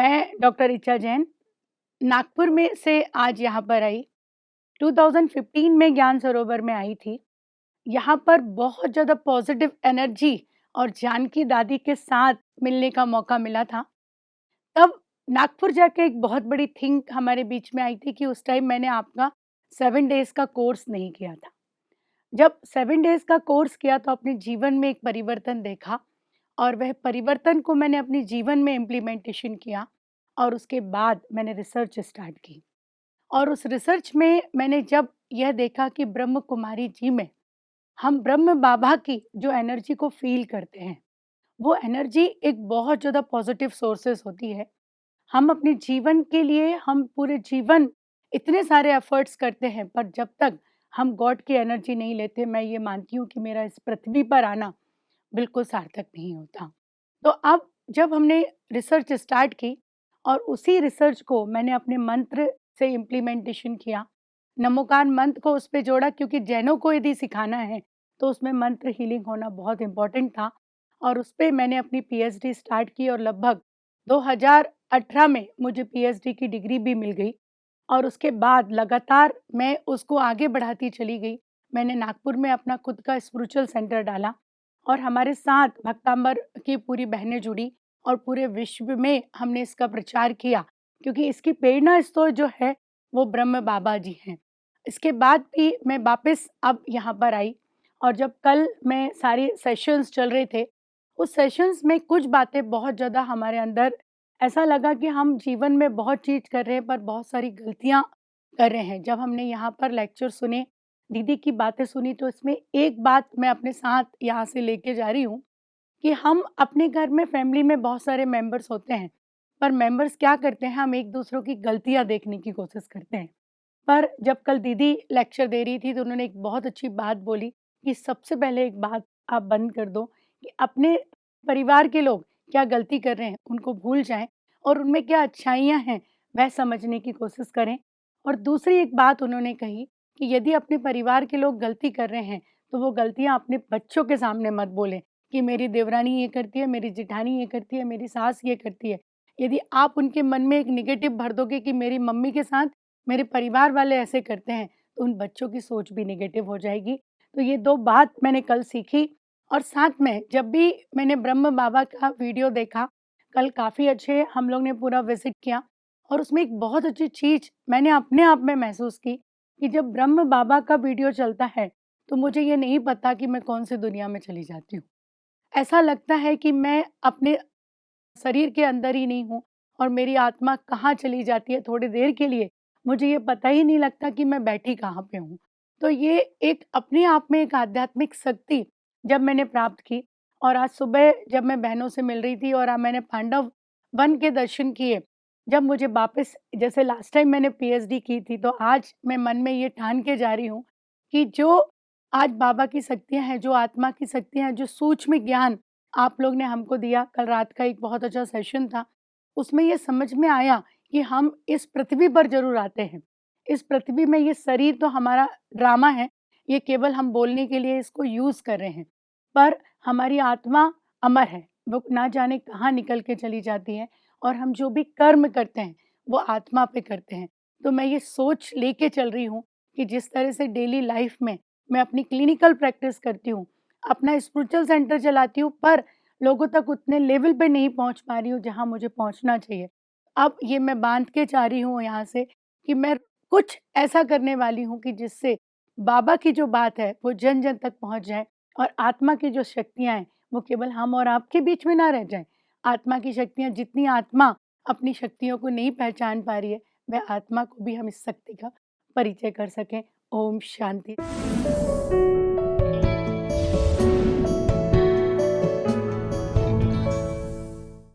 मैं डॉक्टर ऋचा जैन, नागपुर में से आज यहाँ पर आई। 2015 में ज्ञान सरोवर में आई थी। यहाँ पर बहुत ज़्यादा पॉज़िटिव एनर्जी और जानकी दादी के साथ मिलने का मौका मिला था। तब नागपुर जाके एक बहुत बड़ी थिंक हमारे बीच में आई थी कि उस टाइम मैंने आपका 7 डेज़ का कोर्स नहीं किया था। जब 7 डेज़ का कोर्स किया तो अपने जीवन में एक परिवर्तन देखा और वह परिवर्तन को मैंने अपने जीवन में इम्प्लीमेंटेशन किया और उसके बाद मैंने रिसर्च स्टार्ट की। और उस रिसर्च में मैंने जब यह देखा कि ब्रह्म कुमारी जी में हम ब्रह्म बाबा की जो एनर्जी को फ़ील करते हैं, वो एनर्जी एक बहुत ज़्यादा पॉज़िटिव सोर्सेस होती है। हम अपने जीवन के लिए हम पूरे जीवन इतने सारे एफ़र्ट्स करते हैं, पर जब तक हम गॉड की एनर्जी नहीं लेते, मैं ये मानती हूँ कि मेरा इस पृथ्वी पर आना बिल्कुल सार्थक नहीं होता। तो अब जब हमने रिसर्च स्टार्ट की और उसी रिसर्च को मैंने अपने मंत्र से इम्प्लीमेंटेशन किया, नमोकार मंत्र को उस पे जोड़ा क्योंकि जैनों को यदि सिखाना है, तो उसमें मंत्र हीलिंग होना बहुत इम्पोर्टेंट था और उस पे मैंने अपनी पीएचडी स्टार्ट की और लगभग 2018 में मुझे पीएचडी की डिग्री भी मिल गई और उसके बाद लगातार मैं उसको आगे बढ़ाती चली गई। मैंने नागपुर में अपना खुद का स्पिरिचुअल सेंटर डाला और हमारे साथ भक्तांबर की पूरी बहनें जुड़ी और पूरे विश्व में हमने इसका प्रचार किया क्योंकि इसकी प्रेरणा स्रोत जो है वो ब्रह्म बाबा जी हैं। इसके बाद भी मैं वापस अब यहाँ पर आई और जब कल मैं सारे सेशंस चल रहे थे, उस सेशंस में कुछ बातें बहुत ज़्यादा हमारे अंदर ऐसा लगा कि हम जीवन में बहुत चीज़ कर रहे हैं पर बहुत सारी गलतियाँ कर रहे हैं। जब हमने यहाँ पर लेक्चर सुने, दीदी की बातें सुनी तो इसमें एक बात मैं अपने साथ यहाँ से लेके जा रही हूँ कि हम अपने घर में फैमिली में बहुत सारे मेंबर्स होते हैं, पर मेंबर्स क्या करते हैं, हम एक दूसरों की गलतियाँ देखने की कोशिश करते हैं। पर जब कल दीदी लेक्चर दे रही थी तो उन्होंने एक बहुत अच्छी बात बोली कि सबसे पहले एक बात आप बंद कर दो कि अपने परिवार के लोग क्या गलती कर रहे हैं उनको भूल जाएं और उनमें क्या अच्छाइयाँ हैं वह समझने की कोशिश करें। और दूसरी एक बात उन्होंने कही कि यदि अपने परिवार के लोग गलती कर रहे हैं तो वो गलतियाँ अपने बच्चों के सामने मत बोलें कि मेरी देवरानी ये करती है, मेरी जेठानी ये करती है, मेरी सास ये करती है। यदि आप उनके मन में एक नेगेटिव भर दोगे कि मेरी मम्मी के साथ मेरे परिवार वाले ऐसे करते हैं, तो उन बच्चों की सोच भी नेगेटिव हो जाएगी। तो ये 2 बात मैंने कल सीखी और साथ में जब भी मैंने ब्रह्म बाबा का वीडियो देखा, कल काफ़ी अच्छे हम लोग ने पूरा विज़िट किया और उसमें एक बहुत अच्छी चीज़ मैंने अपने आप में महसूस की कि जब ब्रह्म बाबा का वीडियो चलता है, तो मुझे ये नहीं पता कि मैं कौन-सी दुनिया में चली जाती हूँ। ऐसा लगता है कि मैं अपने शरीर के अंदर ही नहीं हूँ और मेरी आत्मा कहाँ चली जाती है थोड़ी देर के लिए, मुझे ये पता ही नहीं लगता कि मैं बैठी कहाँ पे हूँ। तो ये एक अपने आप में एक आध्यात्मिक शक्ति जब मैंने प्राप्त की और आज सुबह जब मैं बहनों से मिल रही थी और मैंने पांडव वन के दर्शन किए, जब मुझे वापस जैसे लास्ट टाइम मैंने पीएचडी की थी, तो आज मैं मन में ये ठान के जा रही हूँ कि जो आज बाबा की शक्तियाँ हैं, जो आत्मा की शक्तियाँ हैं, जो सूक्ष्म ज्ञान आप लोग ने हमको दिया, कल रात का एक बहुत अच्छा सेशन था। उसमें ये समझ में आया कि हम इस पृथ्वी पर ज़रूर आते हैं। इस पृथ्वी में ये शरीर तो हमारा ड्रामा है, ये केवल हम बोलने के लिए इसको यूज़ कर रहे हैं। पर हमारी आत्मा अमर है, वो ना जाने कहाँ निकल के चली जाती है और हम जो भी कर्म करते हैं, वो आत्मा पे करते हैं। तो मैं ये सोच लेके चल रही हूँ कि जिस तरह से डेली लाइफ़ में मैं अपनी क्लिनिकल प्रैक्टिस करती हूँ, अपना स्पिरिचुअल सेंटर चलाती हूँ, पर लोगों तक उतने लेवल पे नहीं पहुँच पा रही हूँ जहाँ मुझे पहुँचना चाहिए। अब ये मैं बाँध के जा रही हूँ यहाँ से कि मैं कुछ ऐसा करने वाली हूँ कि जिससे बाबा की जो बात है वो जन-जन तक पहुँच जाए और आत्मा की जो शक्तियाँ हैं वो केवल हम और आपके बीच में ना रह जाएँ। आत्मा की शक्तियाँ जितनी आत्मा अपनी शक्तियों को नहीं पहचान पा रही है, वह आत्मा को भी हम इस शक्ति का परिचय कर सकें। ओम शांति।